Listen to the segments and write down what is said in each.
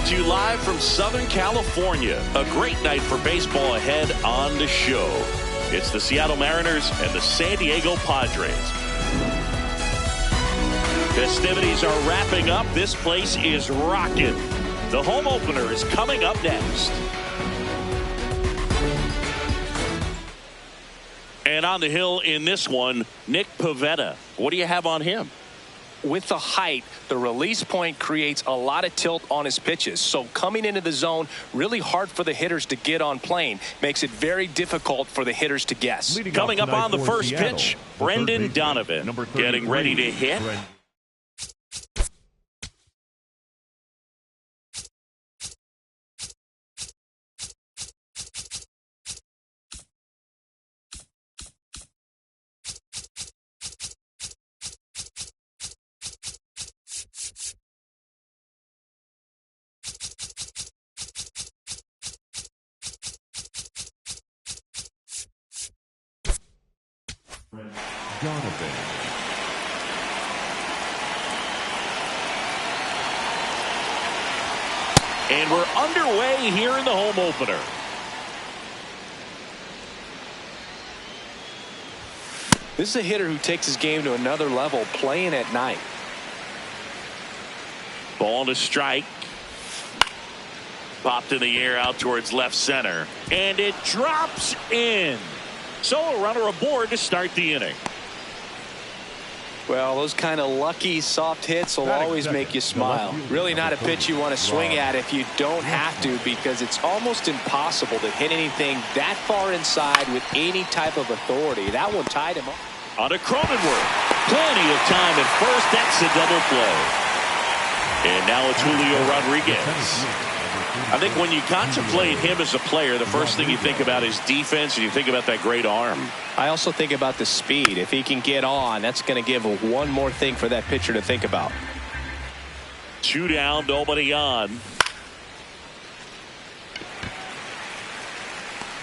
to you live from Southern California. A great night for baseball ahead on the show. It's the Seattle Mariners and the San Diego Padres. Festivities are wrapping up. This place is rocking. The home opener is coming up next. And on the hill in this one, Nick Pivetta. What do you have on him? With the height, the release point creates a lot of tilt on his pitches. So coming into the zone, really hard for the hitters to get on plane. Makes it very difficult for the hitters to guess. Coming up on the first pitch, Brendan Donovan getting ready to hit. Donovan. And we're underway here in the home opener. This is a hitter who takes his game to another level, playing at night. Ball to strike. Popped in the air out towards left center. And it drops in. So a runner aboard to start the inning. Well, those kind of lucky soft hits will always make you smile. Really not a pitch you want to swing at if you don't have to, because it's almost impossible to hit anything that far inside with any type of authority. That one tied him up. On to Cronenworth. Plenty of time at first. That's a double play. And now it's Julio Rodriguez. I think when you contemplate him as a player, the first thing you think about is defense, and you think about that great arm. I also think about the speed. If he can get on, that's going to give one more thing for that pitcher to think about. 2 down, nobody on.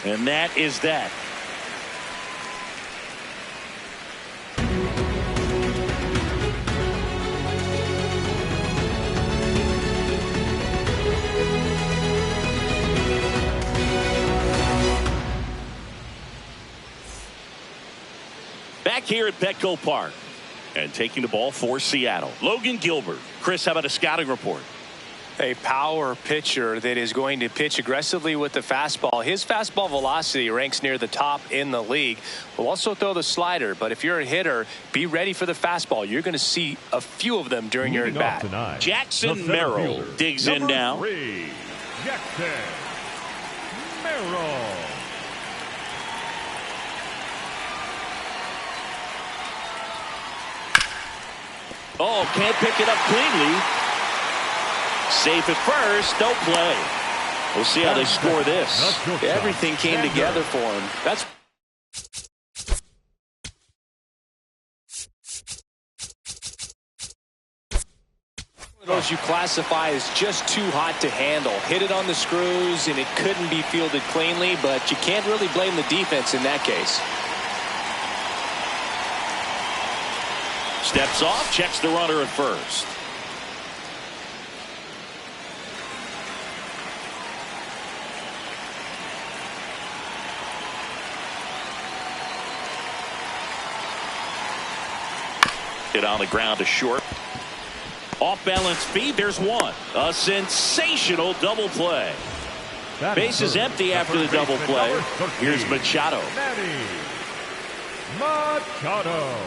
And that is that. Back here at Petco Park, and taking the ball for Seattle, Logan Gilbert. Chris, how about a scouting report? A power pitcher that is going to pitch aggressively with the fastball. His fastball velocity ranks near the top in the league. Will also throw the slider, but if you're a hitter, be ready for the fastball. You're going to see a few of them during your at-bat. Jackson Merrill digs in now. Jackson Merrill. Oh, can't pick it up cleanly. Safe at first, no play. We'll see how they score this. Everything came together for him. That's one of those you classify as just too hot to handle. Hit it on the screws, and it couldn't be fielded cleanly, but you can't really blame the defense in that case. Steps off, checks the runner at first. Hit on the ground to short. Off balance speed, there's one. A sensational double play. Base is empty after the double play. Here's Machado. Machado.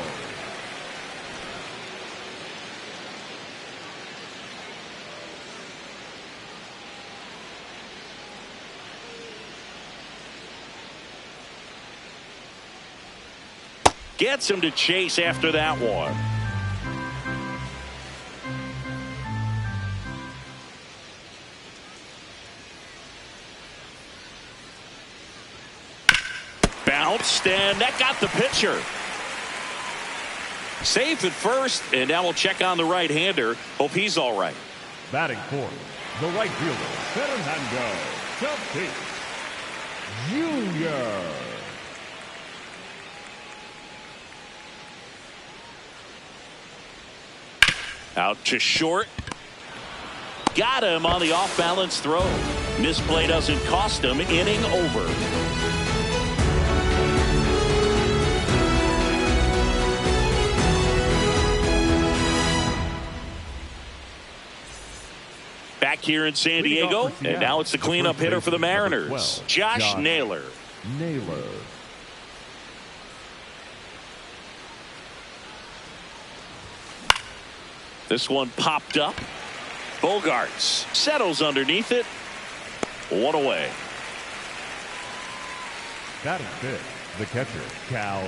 Gets him to chase after that one. Bounced, and that got the pitcher. Safe at first, and now we'll check on the right-hander. Hope he's all right. Batting fourth, the right fielder, Fernando Tatis Jr. Out to short. Got him on the off-balance throw. Misplay doesn't cost him. Inning over. Back here in San Diego, and now it's the cleanup hitter for the Mariners, Josh Naylor. This one popped up. Bogarts settles underneath it. One away. Batting fifth, the catcher, Cal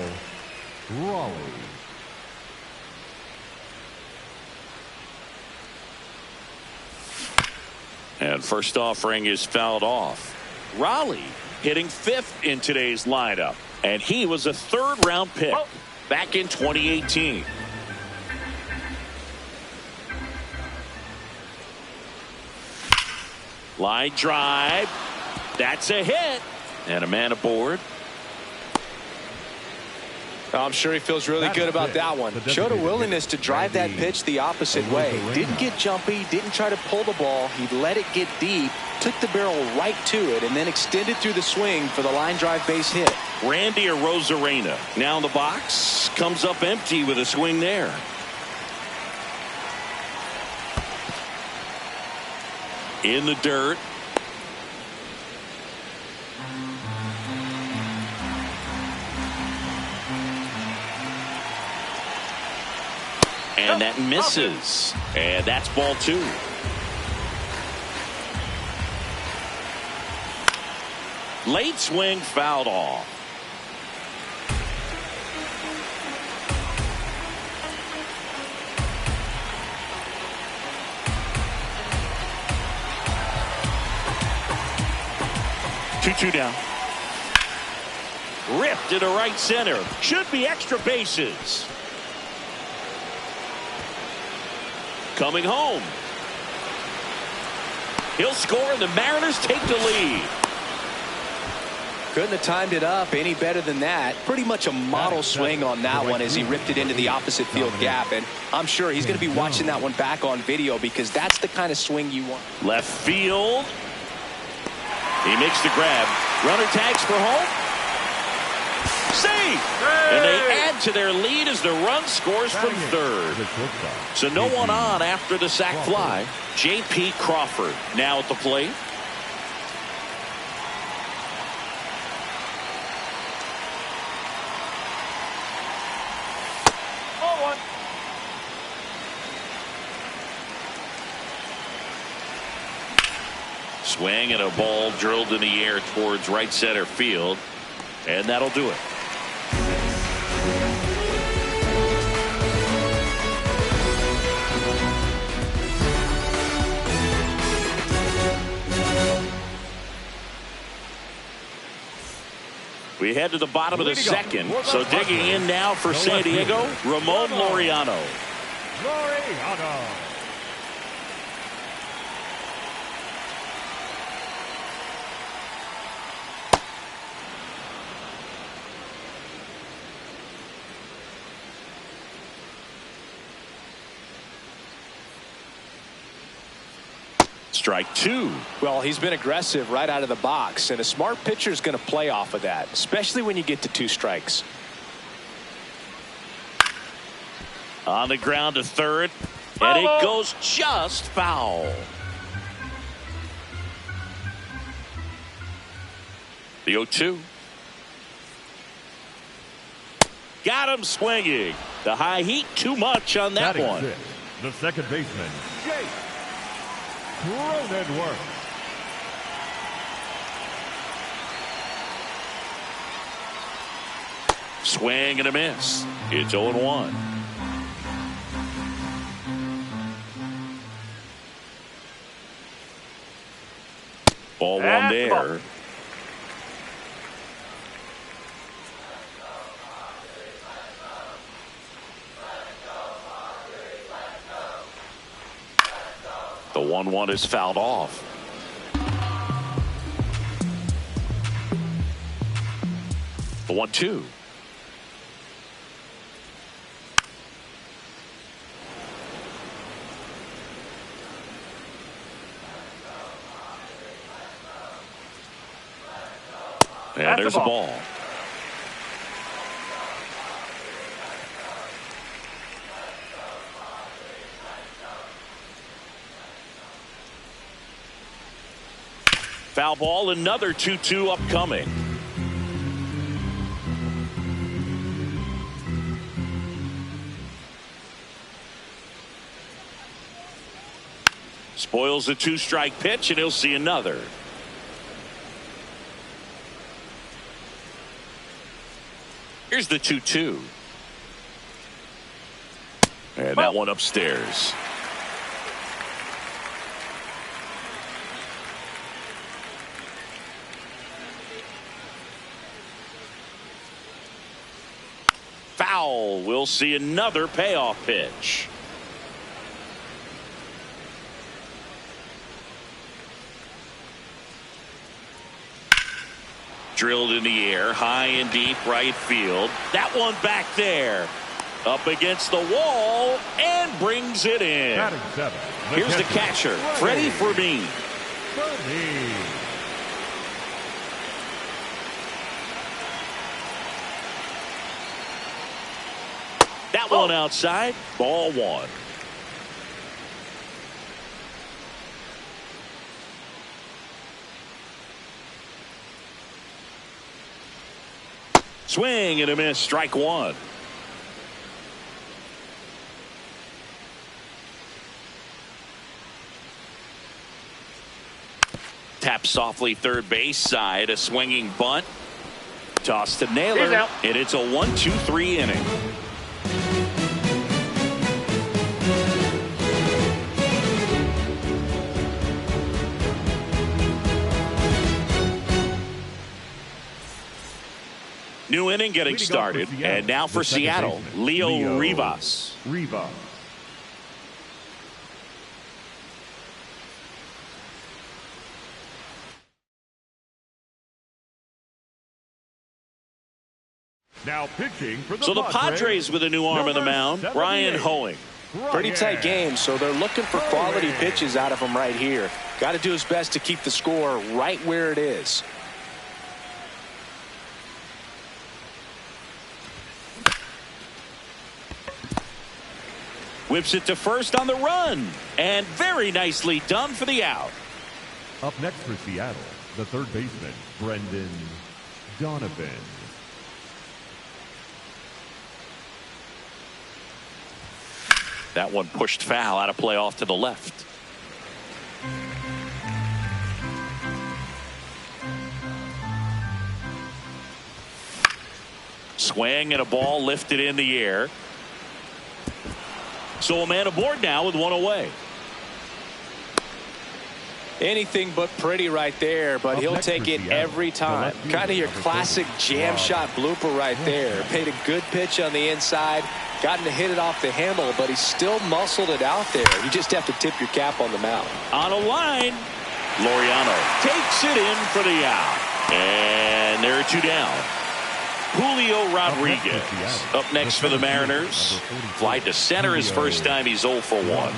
Raleigh. And first offering is fouled off. Raleigh hitting fifth in today's lineup. And he was a third-round pick back in 2018. Line drive. That's a hit. And a man aboard. I'm sure he feels really good about that one. Showed a willingness to drive that pitch the opposite way. Didn't get jumpy, didn't try to pull the ball. He let it get deep, took the barrel right to it, and then extended through the swing for the line drive base hit. Randy Arozarena now in the box. Comes up empty with a swing there. In the dirt. And that misses. And that's ball two. Late swing fouled off. Two down. Ripped into right center. Should be extra bases. Coming home. He'll score and the Mariners take the lead. Couldn't have timed it up any better than that. Pretty much a model swing on that one as he ripped it into the opposite field gap. And I'm sure he's going to be watching that one back on video because that's the kind of swing you want. Left field. He makes the grab. Runner tags for home. Save! And they add to their lead as the run scores from third. So no one on after the sac fly. J.P. Crawford now at the plate. Swing and a ball drilled in the air towards right center field. And that'll do it. We head to the bottom of the second. So digging in now for San Diego, Ramon Laureano. Strike two. Well, he's been aggressive right out of the box, and a smart pitcher is going to play off of that, especially when you get to two strikes. On the ground to third, and it goes just foul. The 0-2. Got him swinging. The high heat too much on that one. The second baseman, Jake Cronenworth. Swing and a miss. It's 0-1. Ball one there. The 1-1 is fouled off. The 1-2. And there's a ball. Foul ball, another 2-2 upcoming. Spoils a 2-strike pitch, and he'll see another. Here's the 2-2. And that one upstairs. Foul. We'll see another payoff pitch. Drilled in the air, high and deep right field. That one back there. Up against the wall and brings it in. Here's the catcher, Freddie Fermin. That one outside, ball one. Swing and a miss, strike one. Tap softly third base side, a swinging bunt. Toss to Naylor, and it's a 1-2-3 inning. New inning getting started, and now for Seattle, Leo Rivas. Now pitching for the So the Padres with a new arm on the mound, Ryan Hoeing. Pretty tight game, so they're looking for quality pitches out of him right here. Got to do his best to keep the score right where it is. Whips it to first on the run, and very nicely done for the out. Up next for Seattle, the third baseman, Brendan Donovan. That one pushed foul, out of play off to the left. Swing and a ball lifted in the air. So a man aboard now with one away. Anything but pretty right there, but he'll take it every time. Kind of your classic jam shot blooper right there. Paid a good pitch on the inside, gotten to hit it off the handle, but he still muscled it out there. You just have to tip your cap on the mound. On a line, Laureano takes it in for the out. And there are two down. Julio Rodriguez up next for the Mariners. Fly to center his first time. He's 0 for 1.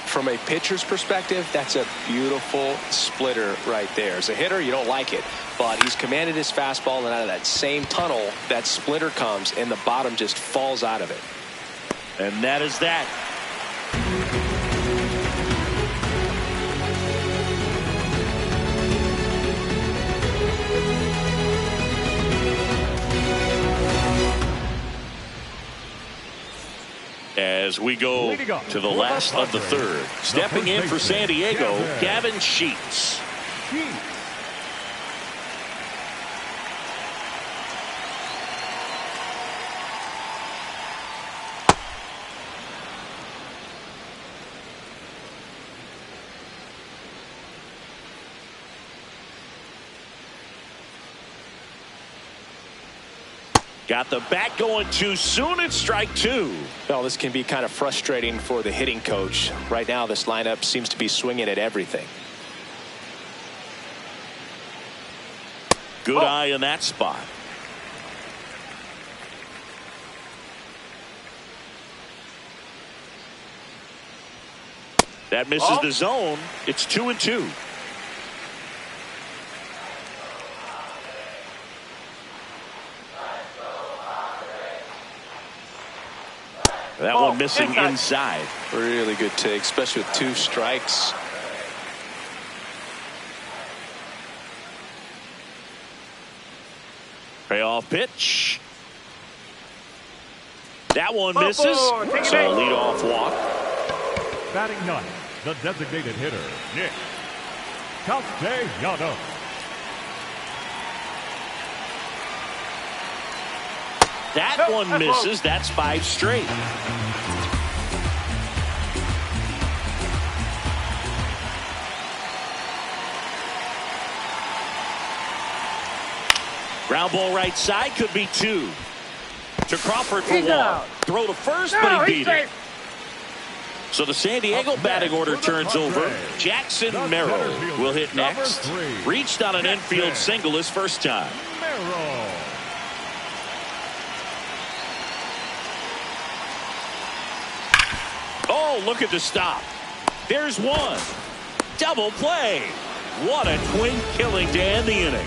From a pitcher's perspective, that's a beautiful splitter right there. As a hitter, you don't like it, but he's commanded his fastball, and out of that same tunnel, that splitter comes, and the bottom just falls out of it. And that is that. As we go to the last of the third. Stepping in for San Diego, Gavin Sheets. Got the bat going too soon. It's strike two. Well, this can be kind of frustrating for the hitting coach. Right now, this lineup seems to be swinging at everything. Good eye in that spot. That misses the zone. It's 2-2. That one missing inside. Really good take, especially with 2 strikes. Payoff pitch. That one misses. So a leadoff walk. Batting ninth, the designated hitter, Nick Castellanos. That one misses. That's 5 straight. Ground ball right side, could be 2. To Crawford for 1. Throw to first, but he beat it. So the San Diego batting order turns over. Jackson Merrill will hit next. Reached on an infield single his first time. Oh, look at the stop. There's one. Double play. What a twin killing to end the inning.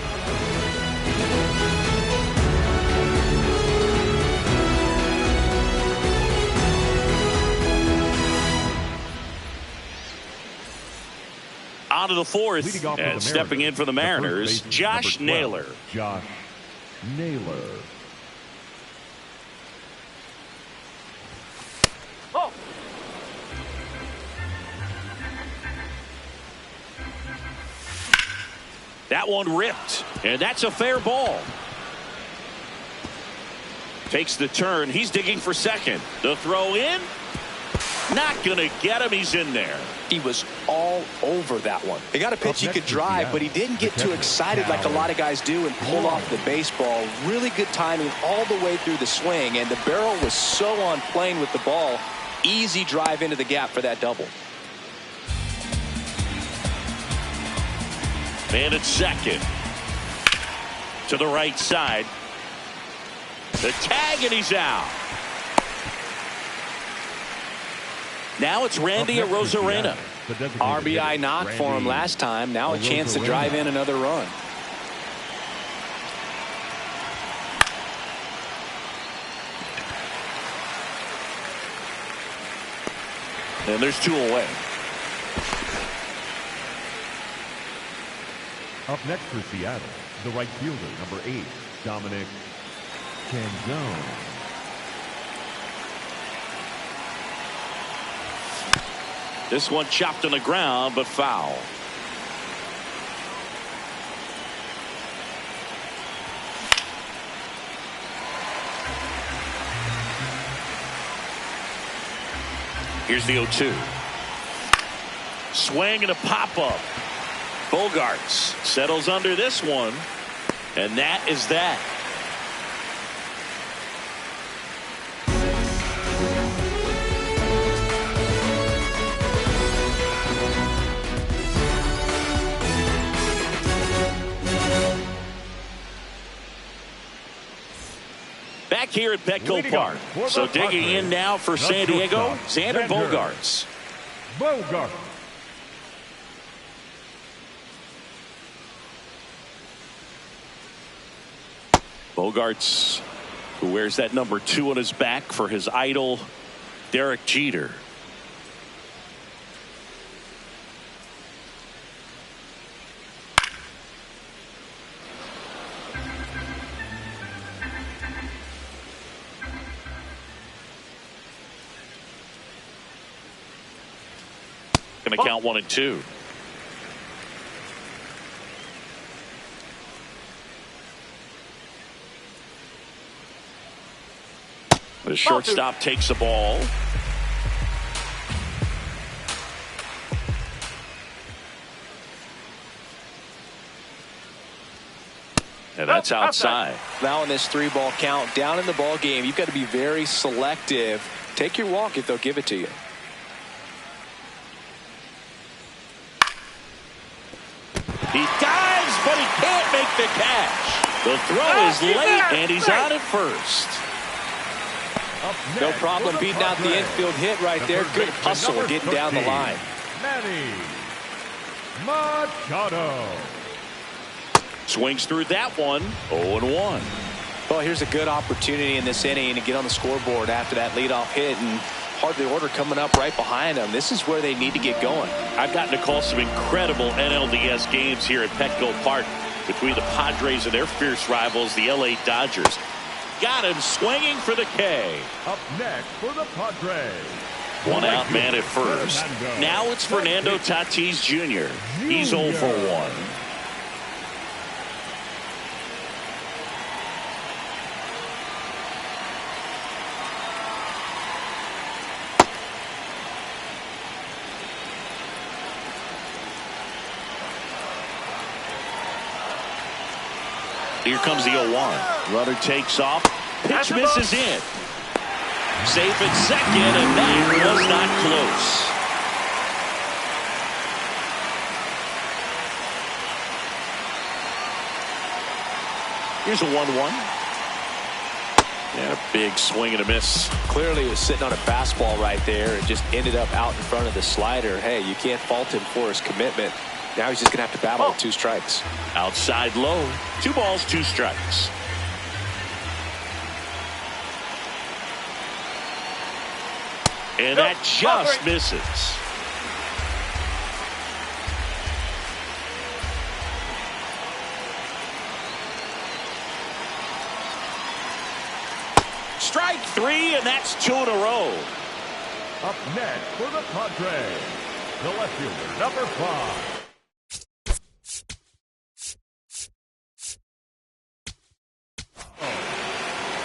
On to the fourth, and stepping in for the Mariners, Josh Naylor. Josh Naylor. Oh. That one ripped, and that's a fair ball. Takes the turn. He's digging for second. The throw in. Not going to get him. He's in there. He was all over that one. He got a pitch he could drive, but he didn't get too excited like a lot of guys do and pull off the baseball. Really good timing all the way through the swing, and the barrel was so on plane with the ball. Easy drive into the gap for that double. Man at second. To the right side. The tag, and he's out. Now it's Randy Arozarena. RBI knock for him last time. Now a chance to drive in another run. And there's 2 away. Up next for Seattle, the right fielder, number 8, Dominic Canzone. This one chopped on the ground, but foul. Here's the 0-2. Swing and a pop-up. Bogarts settles under this one, and that is that. Back here at Petco Park. So digging in now for San Diego, Xander Bogaerts. Bogaerts, who wears that number 2 on his back for his idol, Derek Jeter. Going to count 1 and 2. The shortstop takes the ball. And that's outside. Now in this 3-ball count, down in the ball game, you've got to be very selective. Take your walk if they'll give it to you. He dives, but he can't make the catch. The throw is late, and he's on at first. No problem beating out the infield hit right there. Good hustle getting down the line. Manny Machado. Swings through that one. 0-1. Well, here's a good opportunity in this inning to get on the scoreboard after that leadoff hit, and hardly order coming up right behind them. This is where they need to get going. I've gotten to call some incredible NLDS games here at Petco Park between the Padres and their fierce rivals, the LA Dodgers. Got him swinging for the K. Up next for the Padres. One out man at first. Now it's Fernando Tatis Jr. He's 0 for 1. Here comes the 0-1. Runner takes off. Pitch misses in. Safe at second, and that was not close. Here's a 1-1. And a big swing and a miss. Clearly was sitting on a fastball right there and just ended up out in front of the slider. Hey, you can't fault him for his commitment. Now he's just going to have to battle with 2 strikes. Outside low. 2 balls, 2 strikes. And that just misses. Strike 3, and that's 2 in a row. Up next for the Padres, the left fielder, number 5.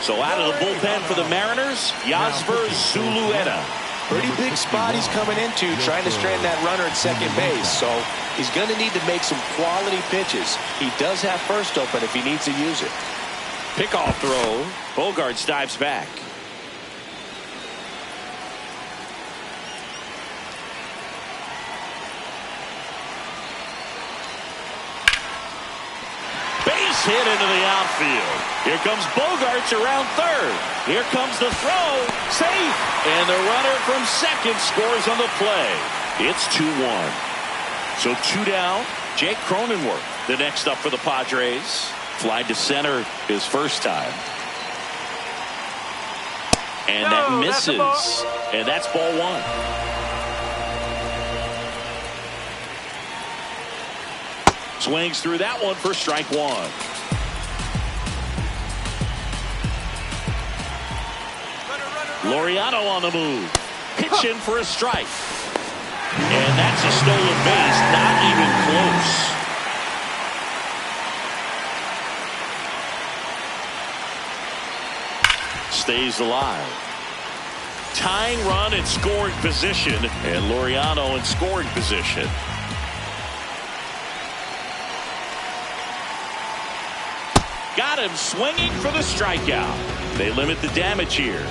So out of the bullpen for the Mariners, Yasver Zulueta. Pretty big spot he's coming into, trying to strand that runner at second base. So he's going to need to make some quality pitches. He does have first open if he needs to use it. Pickoff throw. Bogarts dives back. Base hit into the outfield. Here comes Bogarts around third. Here comes the throw. Safe. And the runner from second scores on the play. It's 2-1. So 2 down. Jake Cronenworth, the next up for the Padres. Fly to center his first time. And that misses. And that's ball 1. Swings through that one for strike 1. Laureano on the move. Pitch in for a strike. And that's a stolen base. Not even close. Stays alive. Tying run in scoring position. And Laureano in scoring position. Got him swinging for the strikeout. They limit the damage here.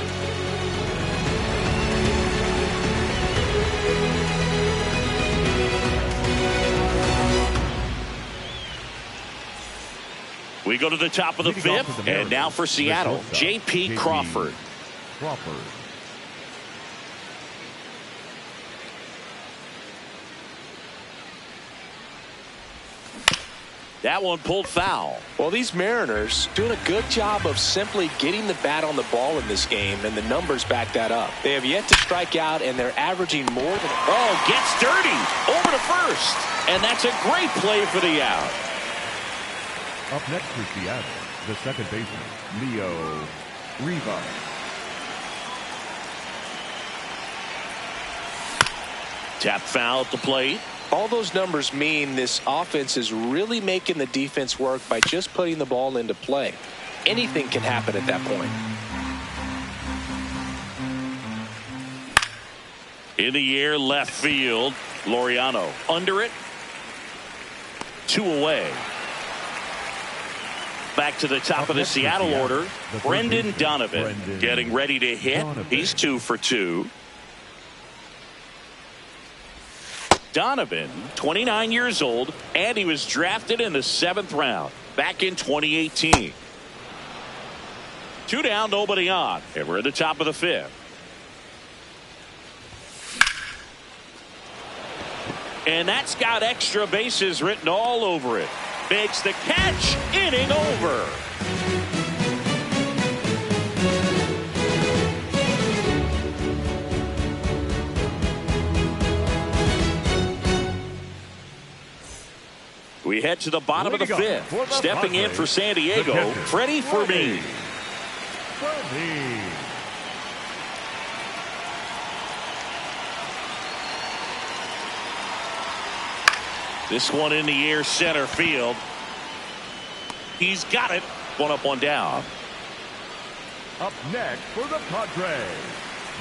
We go to the top of the 5th, and now for Seattle, J.P. Crawford. That one pulled foul. Well, these Mariners doing a good job of simply getting the bat on the ball in this game, and the numbers back that up. They have yet to strike out, and they're averaging more than... Oh, gets dirty over to first, and that's a great play for the out. Up next for Seattle, the second baseman, Leo Rivas. Tap foul at the plate. All those numbers mean this offense is really making the defense work by just putting the ball into play. Anything can happen at that point. In the air, left field. Laureano under it. 2 away. Back to the top of the Seattle order. Brendan Donovan getting ready to hit. He's 2 for 2. Donovan, 29 years old, and he was drafted in the 7th round back in 2018. 2 down, nobody on, and we're at the top of the 5th. And that's got extra bases written all over it. Makes the catch. Inning over. We head to the bottom of the fifth. Stepping in for San Diego, Freddie Fermin. This one in the air, center field. He's got it. One up, one down. Up next for the Padres,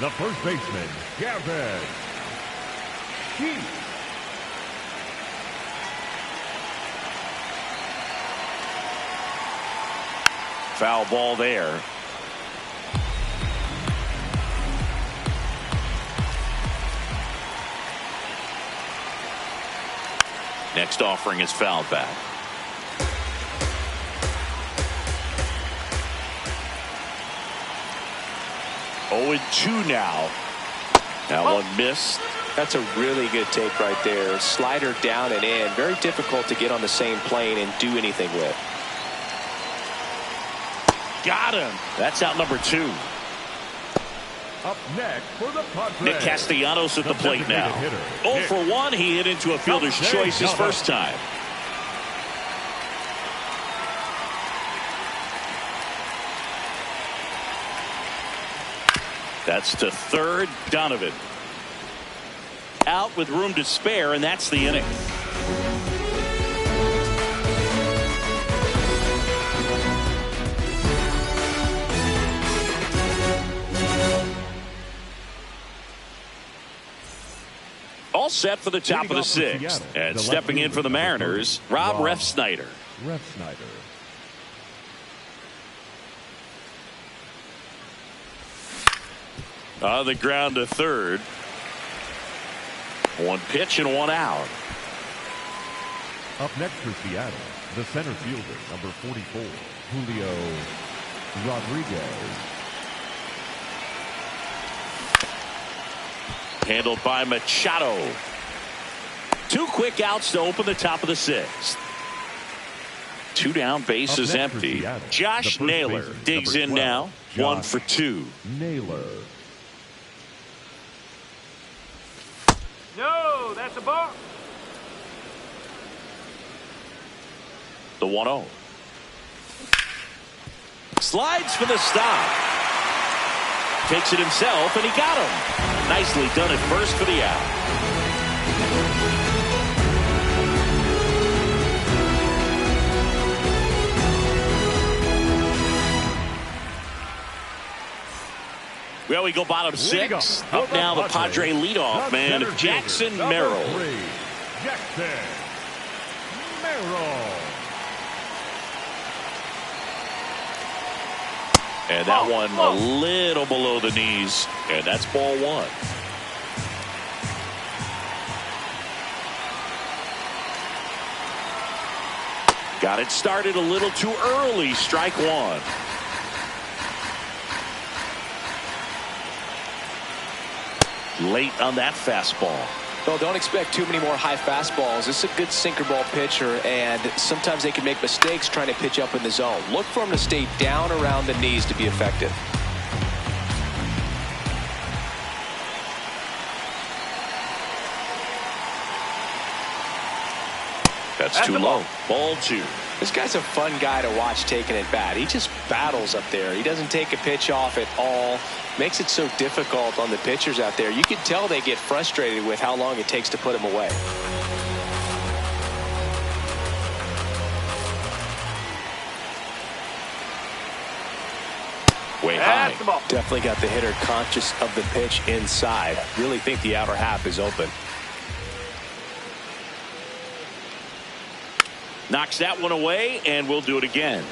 the first baseman, Gavin Sheets. Foul ball there. Next offering is fouled back. Oh, 2 now. That one missed. That's a really good take right there. Slider down and in. Very difficult to get on the same plane and do anything with. Got him. That's out number 2. Up next for the Padres, Nick Castellanos at the plate now. 0 for 1. He hit into a fielder's choice his first time. That's to third. Donovan out with room to spare, and that's the inning. All set for the top of the 6th. And stepping in for the Mariners, Rob Refsnyder. On the ground to third. 1 pitch and 1 out. Up next for Seattle, the center fielder, number 44, Julio Rodriguez. Handled by Machado. 2 quick outs to open the top of the 6th. 2 down, base is empty. Seattle, Josh Naylor digs in 12, now. Josh 1 for 2. Naylor. No, that's a ball. The 1-0. Slides for the stop. Takes it himself, and he got him. Nicely done at first for the out. Well, we go bottom 6. Up now the Padre leadoff man, Jackson Merrill. Jackson Merrill. And that one a little below the knees. And that's ball 1. Got it started a little too early. Strike 1. Late on that fastball. Well, don't expect too many more high fastballs. This is a good sinker ball pitcher, and sometimes they can make mistakes trying to pitch up in the zone. Look for him to stay down around the knees to be effective. That's too low. Ball 2. This guy's a fun guy to watch taking at bat. He just battles up there. He doesn't take a pitch off at all. Makes it so difficult on the pitchers out there. You can tell they get frustrated with how long it takes to put him away. Way high. Definitely got the hitter conscious of the pitch inside. Really think the outer half is open. Knocks that one away, and we'll do it again.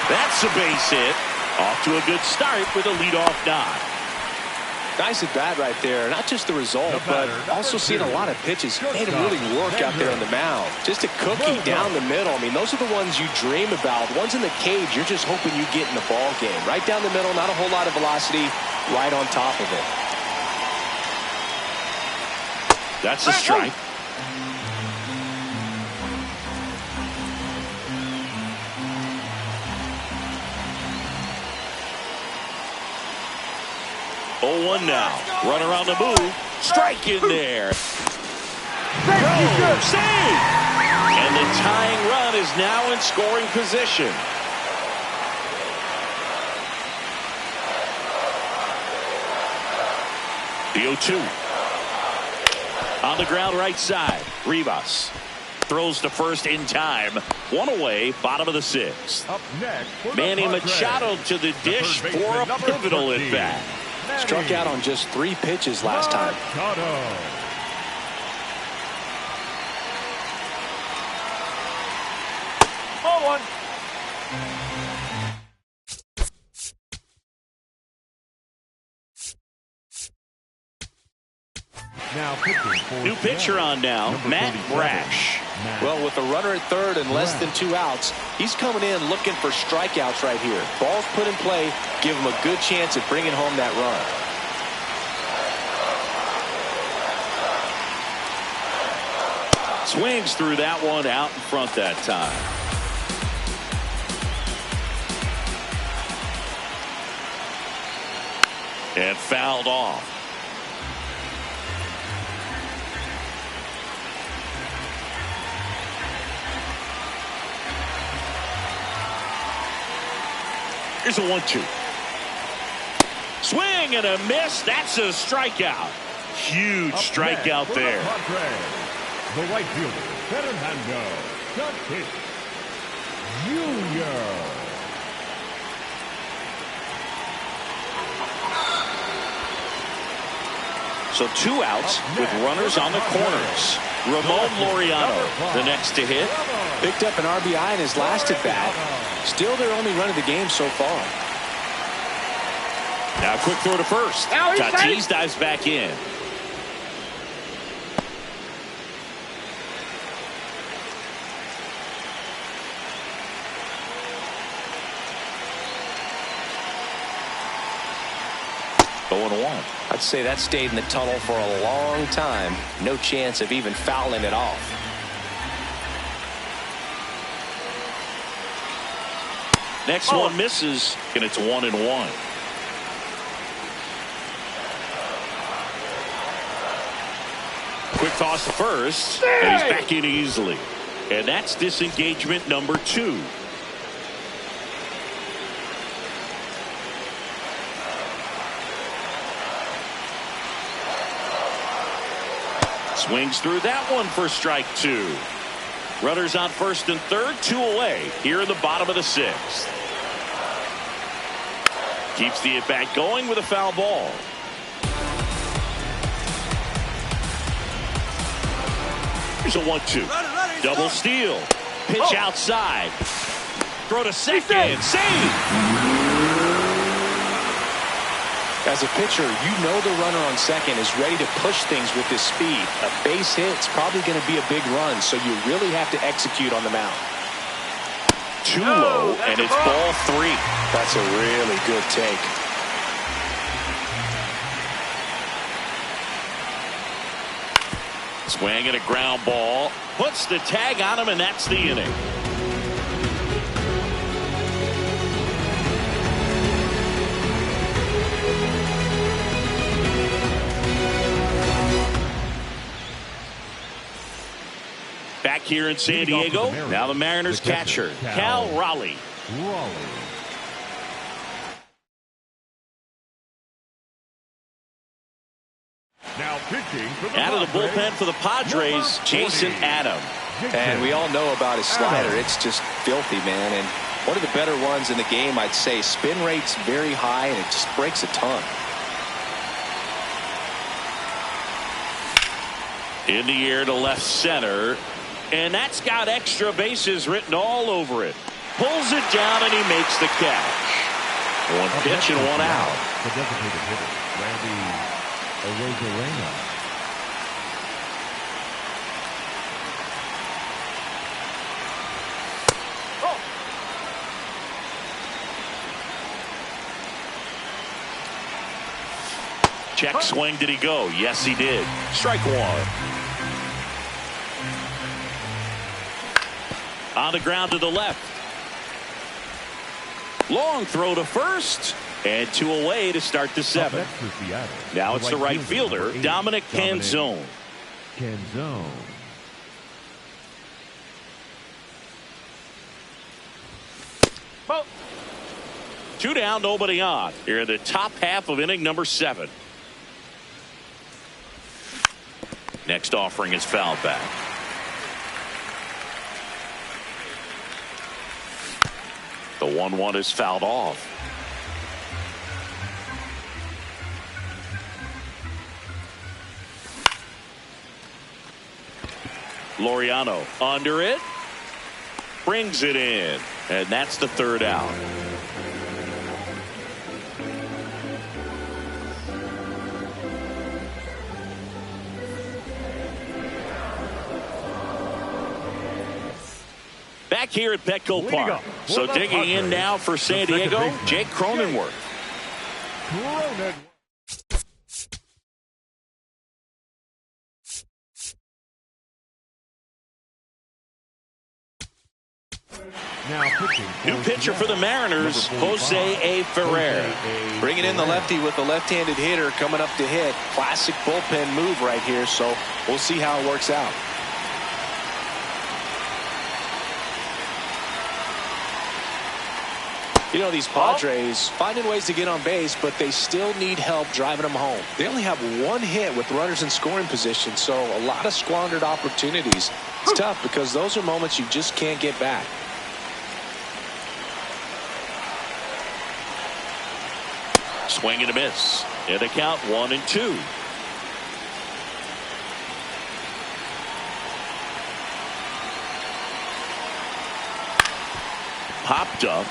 That's a base hit. Off to a good start with a leadoff knock. Nice at bat right there. Not just the result, but also seeing a lot of pitches. Made him really work out there on the mound. Just a cookie down the middle. I mean, those are the ones you dream about. Ones in the cage, you're just hoping you get in the ball game. Right down the middle, not a whole lot of velocity, right on top of it. That's a strike. Oh, 1 now. Run around the move. Strike in there. Save! And the tying run is now in scoring position. The 0-2. On the ground right side. Rivas throws to first in time. 1 away, bottom of the 6th. Up next, Manny Machado to the dish for a pivotal at bat. Struck out on just 3 pitches last time. Ball 1. Now pitching for new pitcher on now, Matt Brash. Well, with a runner at third and less than 2 outs, he's coming in looking for strikeouts right here. Balls put in play, give him a good chance at bringing home that run. Swings through that one out in front that time. And fouled off. Here's a 1-2. Swing and a miss. That's a strikeout. Huge strikeout there. The right fielder, Fernando Tatis Jr. So 2 outs with runners on the corners. Ramon Laureano, the next to hit. Picked up an RBI in his last at bat. Still their only run of the game so far. Now quick throw to first. Tatis dives back in. Going 1. I'd say that stayed in the tunnel for a long time. No chance of even fouling it off. Next one misses, and it's 1-1. Quick toss to first, and he's back in easily. And that's disengagement number 2. Swings through that one for strike 2. Runners on first and third, 2 away here in the bottom of the 6th. Keeps the at-bat going with a foul ball. Here's a 1-2. Double steal. Pitch outside. Throw to second. Save. As a pitcher, you know the runner on second is ready to push things with this speed. A base hit's probably going to be a big run, so you really have to execute on the mound. Too low, and it's ball 3. That's a really good take. Swing and a ground ball. Puts the tag on him, and that's the inning. Back here in San Diego, now the Mariners catcher, Cal Raleigh. Now pitching for the Out of the bullpen for the Padres, Jason Adam. And we all know about his slider. It's just filthy, man. And one of the better ones in the game, I'd say. Spin rate's very high, and it just breaks a ton. In the air to left center. And that's got extra bases written all over it. Pulls it down, and he makes the catch. 1 pitch and 1 out. The designated hitter, Randy Arozarena. Check swing. Did he go? Yes, he did. Strike one. On the ground to the left. Long throw to first. And 2 away to start the 7th. Now it's the right fielder, Dominic Canzone. Ball. 2 down, nobody on. Here in the top half of inning number 7. Next offering is fouled back. The 1-1 is fouled off. Laureano under it. Brings it in. And that's the 3rd out. Back here at Petco Park. So digging in now for San Diego, Jake Cronenworth. New pitcher for the Mariners, Jose A. Ferrer. Bringing in the lefty with the left-handed hitter coming up to hit. Classic bullpen move right here, so we'll see how it works out. You know, these Padres finding ways to get on base, but they still need help driving them home. They only have 1 hit with runners in scoring position, so a lot of squandered opportunities. It's tough because those are moments you just can't get back. Swing and a miss. And a count 1-2. Popped up.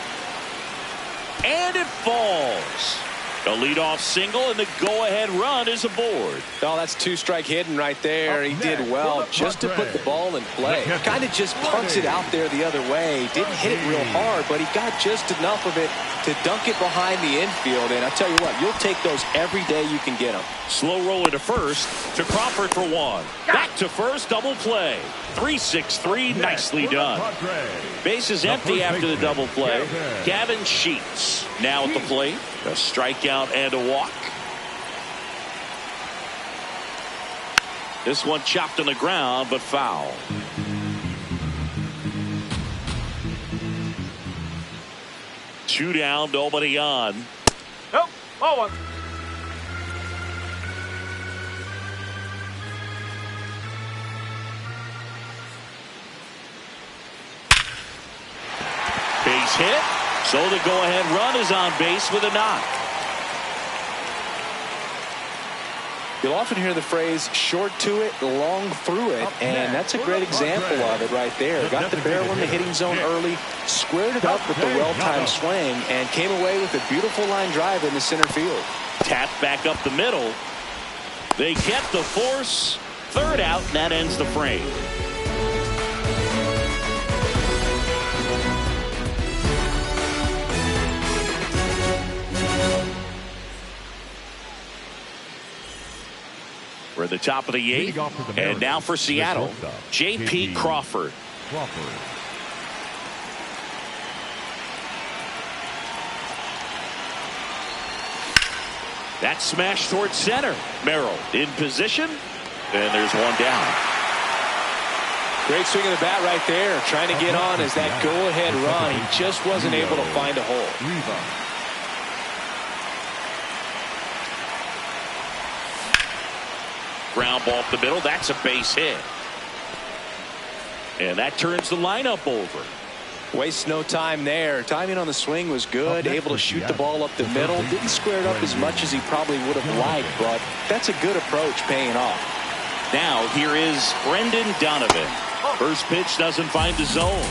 And it falls. A leadoff single, and the go-ahead run is aboard. Oh, that's 2-strike hitting right there. He did well just to put the ball in play. Kind of just punts it out there the other way. Didn't hit it real hard, but he got just enough of it to dunk it behind the infield. And I tell you what, you'll take those every day you can get them. Slow roller to first, to Crawford for 1. Back to first, double play. 3-6-3, nicely done. Base is empty after the double play. Gavin Sheets now at the plate. A strikeout and a walk. This one chopped on the ground, but foul. Two down, nobody on. Nope. Ball 1. Base hit. So the go-ahead run is on base with a knock. You'll often hear the phrase short to it, long through it, and that's a great example of it right there. Got the barrel in the hitting zone early, squared it up with the well-timed swing, and came away with a beautiful line drive in the center field. Tapped back up the middle. They get the force. 3rd out, and that ends the frame. We're at the top of the 8th, and now for Seattle, J.P. Crawford. That smash towards center. Merrill in position, and there's one down. Great swing of the bat right there, trying to get on as that go-ahead run. He just wasn't able to find a hole. Ground ball up the middle. That's a base hit. And that turns the lineup over. Waste no time there. Timing on the swing was good. Able to shoot the ball up the middle. Didn't square it up as much as he probably would have liked, but that's a good approach paying off. Now here is Brendan Donovan. First pitch doesn't find the zone.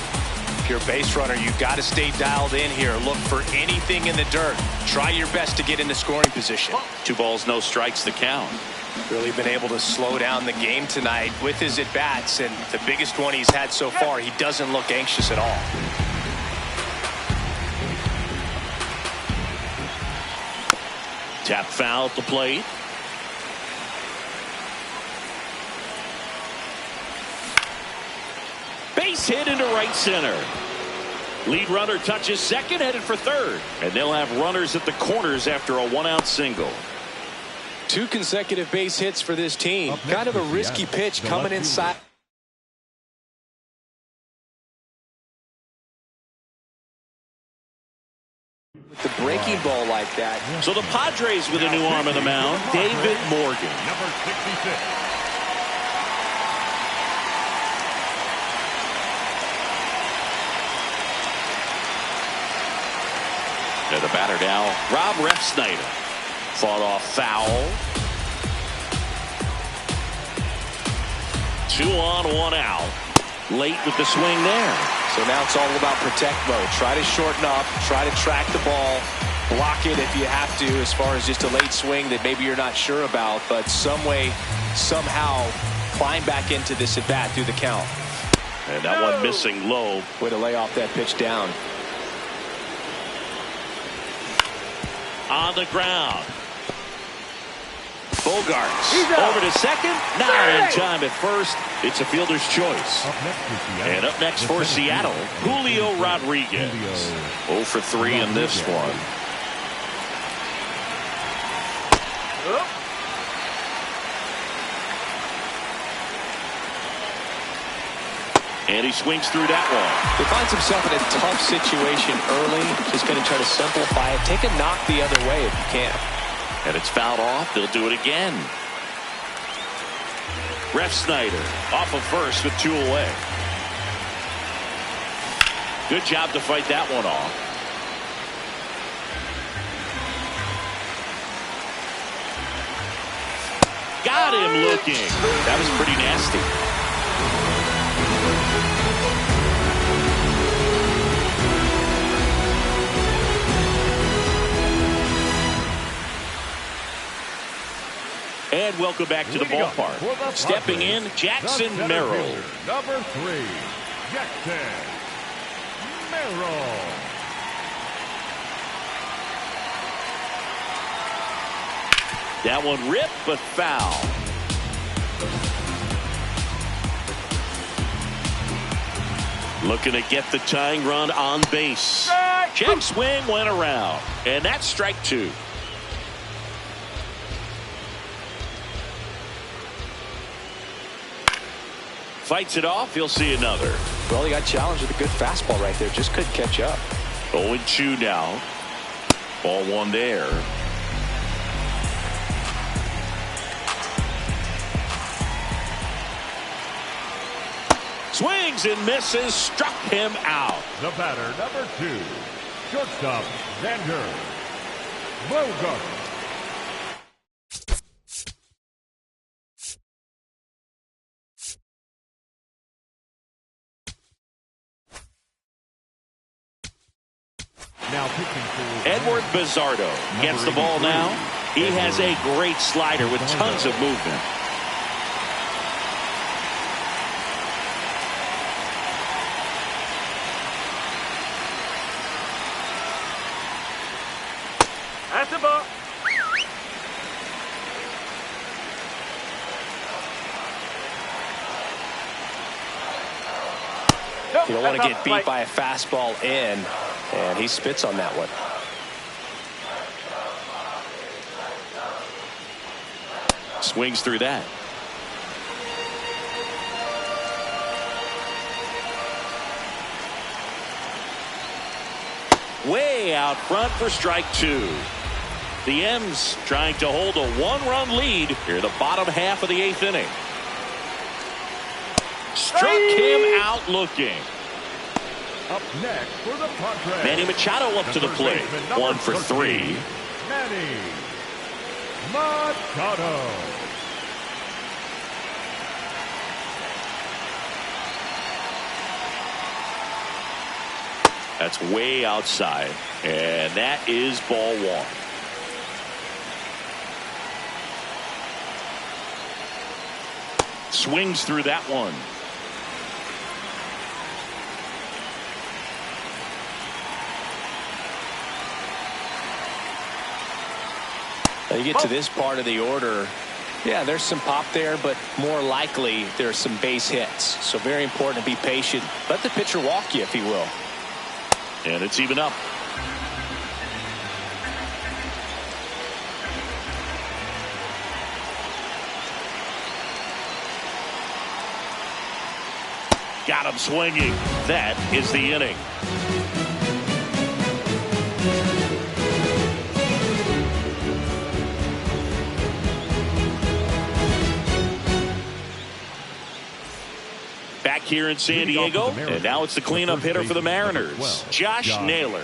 If you're a base runner, you've got to stay dialed in here. Look for anything in the dirt. Try your best to get into scoring position. 2 balls, no strikes, the count. Really been able to slow down the game tonight with his at-bats, and the biggest one he's had so far, he doesn't look anxious at all. Tap foul at the plate. Base hit into right center. Lead runner touches second, headed for third. And they'll have runners at the corners after a 1-out single. 2 consecutive base hits for this team. Kind of a risky pitch coming inside. With the breaking ball like that. So the Padres with a new arm on the mound, David Morgan. Number 66. And the batter now, Rob Refsnyder. Fought off foul. 2 on, 1 out. Late with the swing there. So now it's all about protect mode. Try to shorten up, try to track the ball, block it if you have to, as far as just a late swing that maybe you're not sure about, but some way, somehow climb back into this at bat through the count. And that one missing low. Way to lay off that pitch down. On the ground. Bogarts over to second. Not in time at first. It's a fielder's choice. And up next for Seattle, Julio Rodriguez. 0 for 3 in this one. And he swings through that one. He finds himself in a tough situation early. Just going to try to simplify it. Take a knock the other way if you can. And it's fouled off. They'll do it again. Refsnyder off of first with 2 away. Good job to fight that one off. Got him looking. That was pretty nasty. And welcome back to the ballpark. Stepping in, Jackson Merrill. Number 3, Jackson Merrill. That one ripped, but foul. Looking to get the tying run on base. Check swing went around. And that's strike 2. Fights it off. He'll see another. Well, he got challenged with a good fastball right there. Just couldn't catch up. 0-2 now. Ball 1 there. Swings and misses. Struck him out. The batter, number 2, shortstop, Xander Bogaerts. Now pitching for Edward Bizzardo gets the ball now. He has a great slider with tons of movement. That's a ball. You don't want to get beat by a fastball in, and he spits on that one. Swings through that. Way out front for strike 2. The M's trying to hold a 1-run lead here in the bottom half of the 8th inning. Struck him out looking. Up next for the Padres, Manny Machado up to the plate. 1 for 3. Manny Machado. That's way outside, and that is ball one. Swings through that one. You get to this part of the order, yeah, there's some pop there, but more likely there's some base hits. So very important to be patient. Let the pitcher walk you, if he will. And it's even up. Got him swinging. That is the inning. Back here in San Diego, and now it's the cleanup hitter for the Mariners, Josh Naylor.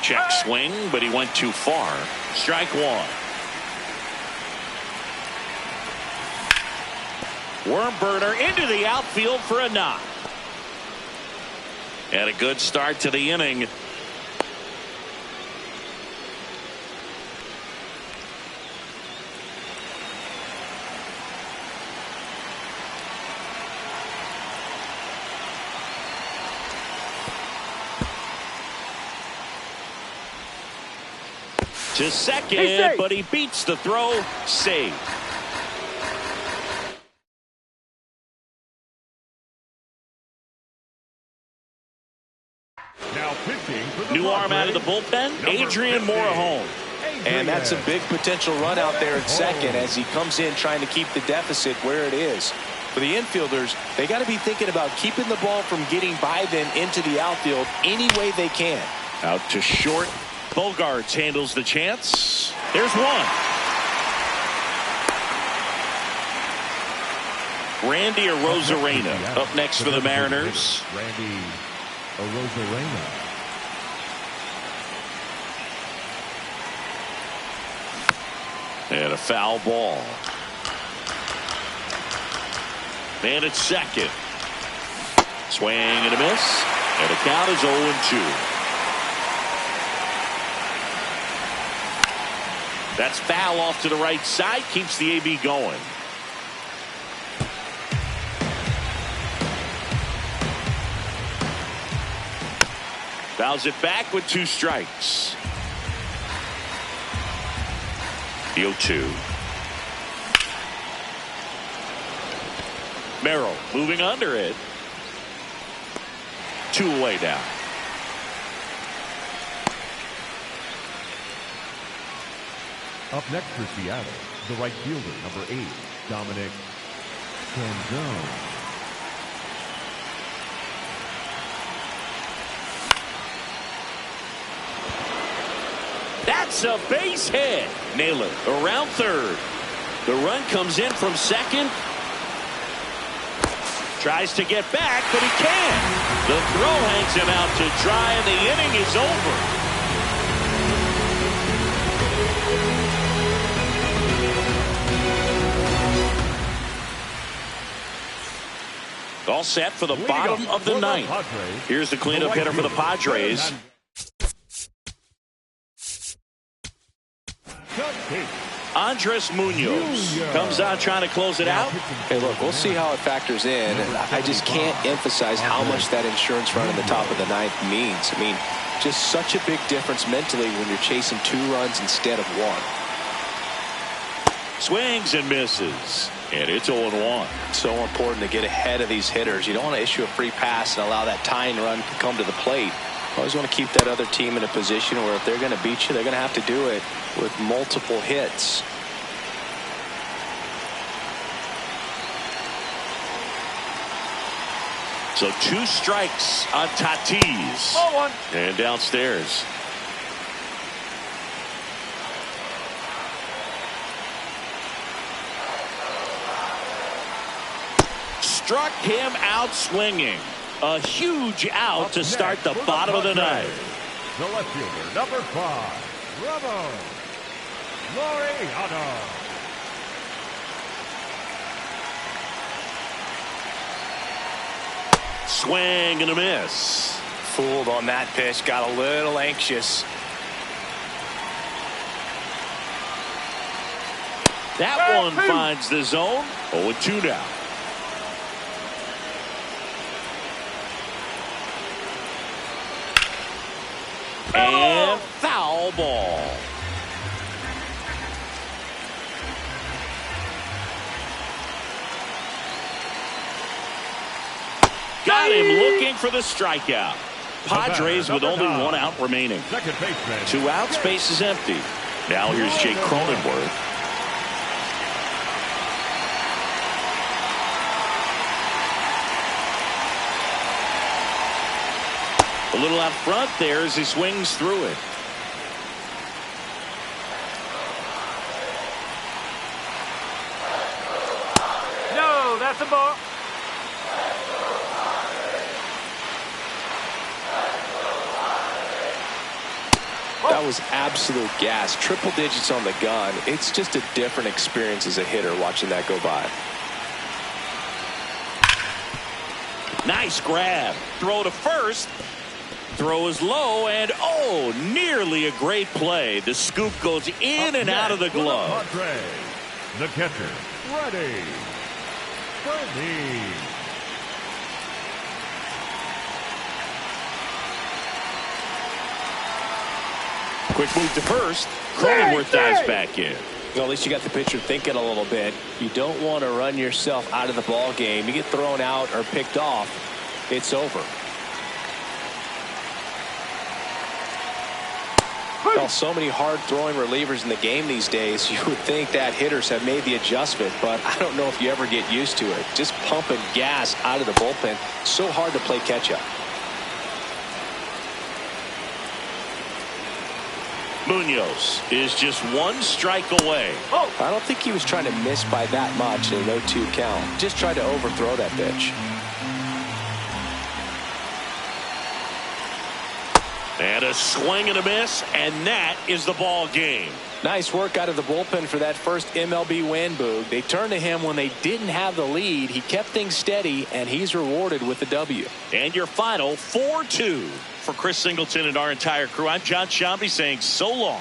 Check swing, but he went too far. Strike one. Worm burner into the outfield for a knock. And a good start to the inning. To second, but he beats the throw. Save. Now pitching for the New arm out of the bullpen, Adrian Morejon. And that's a big potential run out there at second as he comes in trying to keep the deficit where it is. For the infielders, they got to be thinking about keeping the ball from getting by them into the outfield any way they can. Out to short. Bogarts handles the chance. There's one. Randy Arozarena up next for the Mariners. Randy Arozarena. And a foul ball. Man at second. Swing and a miss. And the count is 0-2. That's foul off to the right side. Keeps the AB going. Fouls it back with 2 strikes. The 0-2. Merrill moving under it. 2 away now. Up next for Seattle, the right fielder, number 8, Dominic Canzone. That's a base hit. Naylor around third. The run comes in from second. Tries to get back, but he can't. The throw hangs him out to dry, and the inning is over. All set for the bottom of the ninth. Here's the cleanup hitter for the Padres. Andres Munoz comes on trying to close it out. Hey, look, we'll see how it factors in. I just can't emphasize how much that insurance run in the top of the ninth means. I mean, just such a big difference mentally when you're chasing 2 runs instead of 1. Swings and misses. And it's 0-1. So important to get ahead of these hitters. You don't want to issue a free pass and allow that tying run to come to the plate. You always want to keep that other team in a position where if they're going to beat you, they're going to have to do it with multiple hits. So 2 strikes on Tatis. Ball 1. And downstairs. Struck him out swinging. A huge out to start the bottom of the ninth. The left fielder, number 5, Ramon Laureano. Swing and a miss. Fooled on that pitch. Got a little anxious. That one finds the zone. 0-2 now. And foul ball. Got him looking for the strikeout. Padres with only 1 out remaining. 2 outs, base is empty. Now here's Jake Cronenworth. A little out front there as he swings through it. No, that's a ball. That was absolute gas. Triple digits on the gun. It's just a different experience as a hitter watching that go by. Nice grab. Throw to first. Throw is low, and nearly a great play. The scoop goes in and out of the glove. The catcher, ready. Quick move to first. Cronenworth dives back in. Well, at least you got the pitcher thinking a little bit. You don't want to run yourself out of the ball game. You get thrown out or picked off, it's over. Well, so many hard-throwing relievers in the game these days, you would think that hitters have made the adjustment, but I don't know if you ever get used to it. Just pumping gas out of the bullpen, so hard to play catch-up. Munoz is just 1 strike away. I don't think he was trying to miss by that much in a 0-2 count. Just tried to overthrow that pitch. And a swing and a miss, and that is the ball game. Nice work out of the bullpen for that first MLB win, Boog. They turned to him when they didn't have the lead. He kept things steady, and he's rewarded with the W. And your final 4-2. For Chris Singleton and our entire crew, I'm John Shambi saying so long.